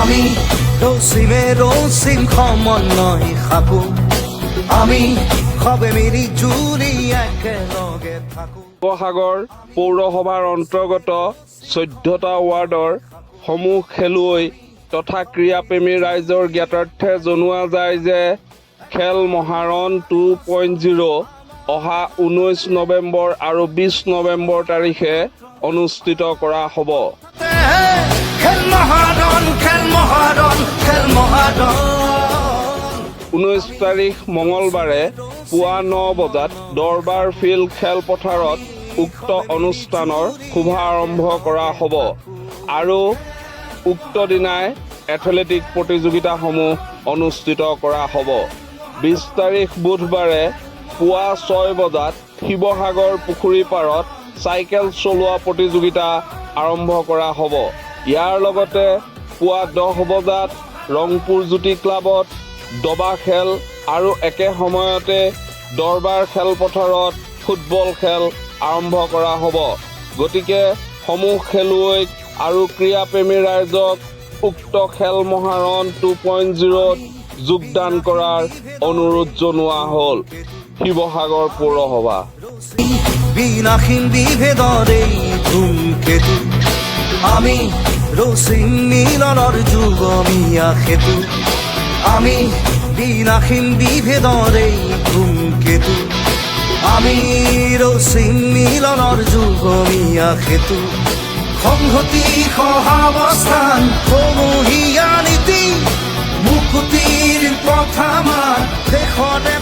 আমি ৰচিম সমন্বয় সাকো আমি সবে মিলি জুলি একেলগে থাকো শিৱসাগৰ পৌৰসভাৰ অন্তৰ্গত 14টা ৱাৰ্ডৰ সমূহ খেলুৱৈ তথা ক্ৰীড়াপ্ৰেমী ৰাইজৰ জ্ঞাতাৰ্থে জনোৱা যায় যে খেল মহাৰণ 2.0 অহা 19 নৱেম্বৰ আৰু 20 নৱেম্বৰ তাৰিখে অনুষ্ঠিত কৰা হ'ব। খেল মহাৰণ 19 তাৰিখ মঙলবাৰে পুৱা 9 বজাত দৰবাৰ ফিল্ড খেলপথাৰত উক্ত অনুষ্ঠানৰ শুভাৰম্ভ কৰা হ'ব আৰু উক্ত দিনাই এথলেটিক প্ৰতিযোগিতাসমূহ অনুষ্ঠিত কৰা হ'ব। 20 তাৰিখ বুধবাৰে পুৱা 6 বজাত শিৱসাগৰ পুখুৰী পাৰত চাইকেল চলোৱা প্ৰতিযোগিতা আৰম্ভ কৰা হ'ব। ইয়াৰ লগতে পুৱা 10 বজাত ৰংপুৰ জ্যোতি ক্লাবত দবা খেল আৰু একে সময়তে দৰবাৰ খেলপথাৰত ফুটবল খেল আৰম্ভ কৰা হ'ব। গতিকে সমূহ খেলুৱৈক আৰু ক্ৰীড়াপ্ৰেমী ৰাইজক উক্ত খেল মহাৰণ 2.0 যোগদান কৰাৰ অনুৰোধ জনোৱা হ'ল। শিৱসাগৰ পৌৰসভা। বিনাশীন বিভেদৰে ধূমকেতু আমি ৰচিম মিলনৰ যুগমীয়া সেতু আমি বিনাশীন বিভেদৰে ধূমকেতু আমি ৰচিম মিলনৰ যুগমীয়া সেতু সংহতি সহাৱস্থান সমূহীয়া নীতি মুকুতিৰ পথ আমাৰ দেশতে